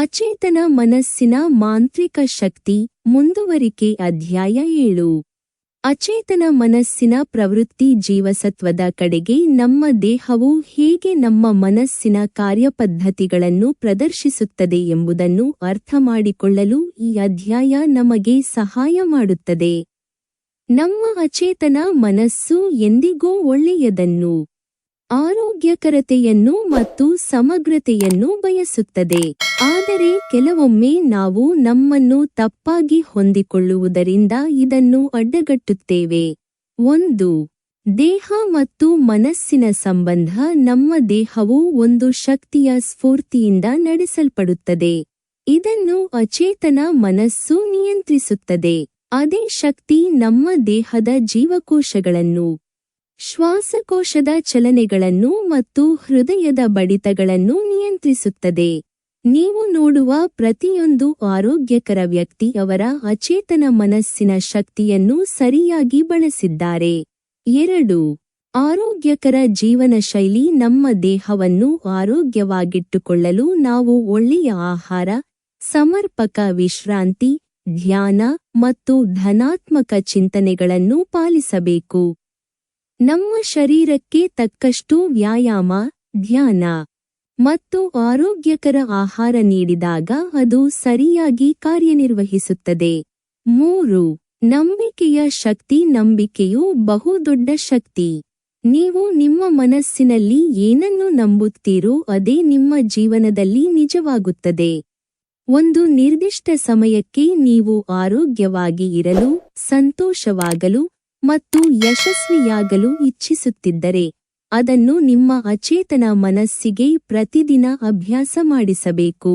ಅಚೇತನ ಮನಸ್ಸಿನ ಮಾಂತ್ರಿಕ ಶಕ್ತಿ ಮುಂದುವರಿಕೆ ಅಧ್ಯಾಯ 7. ಅಚೇತನ ಮನಸ್ಸಿನ ಪ್ರವೃತ್ತಿ ಜೀವಸತ್ವದ ಕಡೆಗೆ ನಮ್ಮ ದೇಹವು ಹೇಗೆ ನಮ್ಮ ಮನಸ್ಸಿನ ಕಾರ್ಯಪದ್ಧತಿಗಳನ್ನು ಪ್ರದರ್ಶಿಸುತ್ತದೆ ಎಂಬುದನ್ನು ಅರ್ಥಮಾಡಿಕೊಳ್ಳಲು ಈ ಅಧ್ಯಾಯ ನಮಗೆ ಸಹಾಯ ಮಾಡುತ್ತದೆ. ನಮ್ಮ ಅಚೇತನ ಮನಸ್ಸು ಎಂದಿಗೂ ಒಳ್ಳೆಯದನ್ನು, ಆರೋಗ್ಯಕರತೆಯನ್ನು ಮತ್ತು ಸಮಗ್ರತೆಯನ್ನು ಬಯಸುತ್ತದೆ. ಆದರೆ ಕೆಲವೊಮ್ಮೆ ನಾವು ನಮ್ಮನ್ನು ತಪ್ಪಾಗಿ ಹೊಂದಿಕೊಳ್ಳುವುದರಿಂದ ಇದನ್ನು ಅಡ್ಡಗಟ್ಟುತ್ತೇವೆ. 1. ದೇಹ ಮತ್ತು ಮನಸ್ಸಿನ ಸಂಬಂಧ. ನಮ್ಮ ದೇಹವು ಒಂದು ಶಕ್ತಿಯ ಸ್ಫೂರ್ತಿಯಿಂದ ನಡೆಸಲ್ಪಡುತ್ತದೆ. ಇದನ್ನು ಅಚೇತನ ಮನಸ್ಸು ನಿಯಂತ್ರಿಸುತ್ತದೆ. ಅದೇ ಶಕ್ತಿ ನಮ್ಮ ದೇಹದ ಜೀವಕೋಶಗಳನ್ನು, ಶ್ವಾಸಕೋಶದ ಚಲನೆಗಳನ್ನು ಮತ್ತು ಹೃದಯದ ಬಡಿತಗಳನ್ನು ನಿಯಂತ್ರಿಸುತ್ತದೆ. ನೀವು ನೋಡುವ ಪ್ರತಿಯೊಂದು ಆರೋಗ್ಯಕರ ವ್ಯಕ್ತಿ ಅವರ ಅಚೇತನ ಮನಸ್ಸಿನ ಶಕ್ತಿಯನ್ನು ಸರಿಯಾಗಿ ಬಳಸಿದ್ದಾರೆ. 2. ಆರೋಗ್ಯಕರ ಜೀವನ ಶೈಲಿ. ನಮ್ಮ ದೇಹವನ್ನು ಆರೋಗ್ಯವಾಗಿಟ್ಟುಕೊಳ್ಳಲು ನಾವು ಒಳ್ಳೆಯ ಆಹಾರ, ಸಮರ್ಪಕ ವಿಶ್ರಾಂತಿ, ಧ್ಯಾನ ಮತ್ತು ಧನಾತ್ಮಕ ಚಿಂತನೆಗಳನ್ನು ಪಾಲಿಸಬೇಕು. ನಮ್ಮ ಶರೀರಕ್ಕೆ ತಕ್ಕಷ್ಟು ವ್ಯಾಯಾಮ, ಧ್ಯಾನ ಮತ್ತು ಆರೋಗ್ಯಕರ ಆಹಾರ ನೀಡಿದಾಗ ಅದು ಸರಿಯಾಗಿ ಕಾರ್ಯನಿರ್ವಹಿಸುತ್ತದೆ. 3. ನಂಬಿಕೆಯ ಶಕ್ತಿ. ನಂಬಿಕೆಯು ಬಹುದೊಡ್ಡ ಶಕ್ತಿ. ನೀವು ನಿಮ್ಮ ಮನಸ್ಸಿನಲ್ಲಿ ಏನನ್ನು ನಂಬುತ್ತೀರೋ ಅದೇ ನಿಮ್ಮ ಜೀವನದಲ್ಲಿ ನಿಜವಾಗುತ್ತದೆ. ಒಂದು ನಿರ್ದಿಷ್ಟ ಸಮಯಕ್ಕೆ ನೀವು ಆರೋಗ್ಯವಾಗಿ ಇರಲು, ಸಂತೋಷವಾಗಲು ಮತ್ತು ಯಶಸ್ವಿಯಾಗಲು ಇಚ್ಛಿಸುತ್ತಿದ್ದರೆ ಅದನ್ನು ನಿಮ್ಮ ಅಚೇತನ ಮನಸ್ಸಿಗೆ ಪ್ರತಿದಿನ ಅಭ್ಯಾಸ ಮಾಡಿಸಬೇಕು.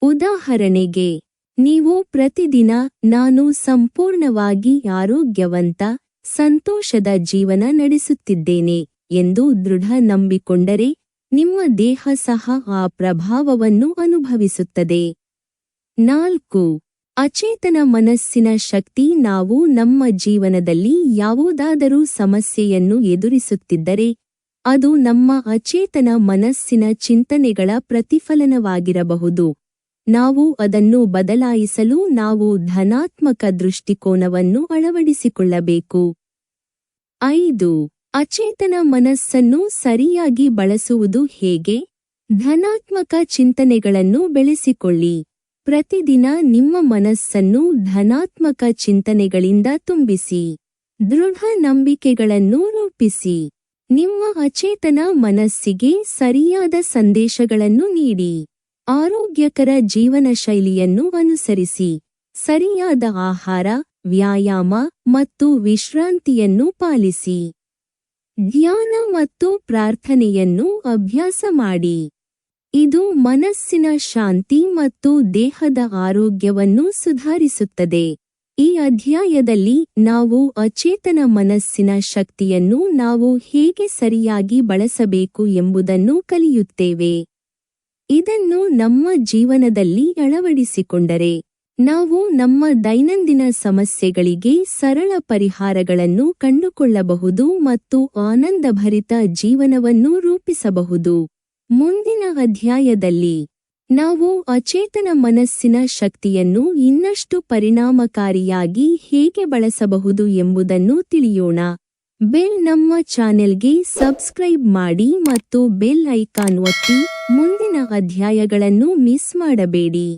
ಉದಾಹರಣೆಗೆ, ನೀವು ಪ್ರತಿದಿನ ನಾನು ಸಂಪೂರ್ಣವಾಗಿ ಆರೋಗ್ಯವಂತ, ಸಂತೋಷದ ಜೀವನ ನಡೆಸುತ್ತಿದ್ದೇನೆ ಎಂದು ದೃಢ ನಂಬಿಕೊಂಡರೆ ನಿಮ್ಮ ದೇಹ ಸಹ ಆ ಪ್ರಭಾವವನ್ನು ಅನುಭವಿಸುತ್ತದೆ. 4. ಅಚೇತನ ಮನಸ್ಸಿನ ಶಕ್ತಿ. ನಾವು ನಮ್ಮ ಜೀವನದಲ್ಲಿ ಯಾವುದಾದರೂ ಸಮಸ್ಯೆಯನ್ನು ಎದುರಿಸುತ್ತಿದ್ದರೆ ಅದು ನಮ್ಮ ಅಚೇತನ ಮನಸ್ಸಿನ ಚಿಂತನೆಗಳ ಪ್ರತಿಫಲನವಾಗಿರಬಹುದು. ನಾವು ಅದನ್ನು ಬದಲಾಯಿಸಲು ನಾವು ಧನಾತ್ಮಕ ದೃಷ್ಟಿಕೋನವನ್ನು ಅಳವಡಿಸಿಕೊಳ್ಳಬೇಕು. 5. ಅಚೇತನ ಮನಸ್ಸನ್ನು ಸರಿಯಾಗಿ ಬಳಸುವುದು ಹೇಗೆ? ಧನಾತ್ಮಕ ಚಿಂತನೆಗಳನ್ನು ಬೆಳೆಸಿಕೊಳ್ಳಿ. ಪ್ರತಿದಿನ ನಿಮ್ಮ ಮನಸ್ಸನ್ನು ಧನಾತ್ಮಕ ಚಿಂತನೆಗಳಿಂದ ತುಂಬಿಸಿ. ದೃಢ ನಂಬಿಕೆಗಳನ್ನು ರೂಪಿಸಿ. ನಿಮ್ಮ ಅಚೇತನ ಮನಸ್ಸಿಗೆ ಸರಿಯಾದ ಸಂದೇಶಗಳನ್ನು ನೀಡಿ. ಆರೋಗ್ಯಕರ ಜೀವನ ಶೈಲಿಯನ್ನು ಅನುಸರಿಸಿ. ಸರಿಯಾದ ಆಹಾರ, ವ್ಯಾಯಾಮ ಮತ್ತು ವಿಶ್ರಾಂತಿಯನ್ನು ಪಾಲಿಸಿ. ಧ್ಯಾನ ಮತ್ತು ಪ್ರಾರ್ಥನೆಯನ್ನು ಅಭ್ಯಾಸ ಮಾಡಿ. ಇದು ಮನಸ್ಸಿನ ಶಾಂತಿ ಮತ್ತು ದೇಹದ ಆರೋಗ್ಯವನ್ನು ಸುಧಾರಿಸುತ್ತದೆ. ಈ ಅಧ್ಯಾಯದಲ್ಲಿ ನಾವು ಅಚೇತನ ಮನಸ್ಸಿನ ಶಕ್ತಿಯನ್ನು ನಾವು ಹೇಗೆ ಸರಿಯಾಗಿ ಬಳಸಬೇಕು ಎಂಬುದನ್ನು ಕಲಿಯುತ್ತೇವೆ. ಇದನ್ನು ನಮ್ಮ ಜೀವನದಲ್ಲಿ ಅಳವಡಿಸಿಕೊಂಡರೆ ನಾವು ನಮ್ಮ ದೈನಂದಿನ ಸಮಸ್ಯೆಗಳಿಗೆ ಸರಳ ಪರಿಹಾರಗಳನ್ನು ಕಂಡುಕೊಳ್ಳಬಹುದು ಮತ್ತು ಆನಂದಭರಿತ ಜೀವನವನ್ನು ರೂಪಿಸಬಹುದು. ಮುಂದಿನ ಅಧ್ಯಾಯದಲ್ಲಿ ನಾವು ಅಚೇತನ ಮನಸ್ಸಿನ ಶಕ್ತಿಯನ್ನು ಇನ್ನಷ್ಟು ಪರಿಣಾಮಕಾರಿಯಾಗಿ ಹೇಗೆ ಬಳಸಬಹುದು ಎಂಬುದನ್ನು ತಿಳಿಯೋಣ. ನಮ್ಮ ಚಾನೆಲ್ಗೆ ಸಬ್ಸ್ಕ್ರೈಬ್ ಮಾಡಿ ಮತ್ತು ಬೆಲ್ ಐಕಾನ್ ಒತ್ತಿ ಮುಂದಿನ ಅಧ್ಯಾಯಗಳನ್ನು ಮಿಸ್ ಮಾಡಬೇಡಿ.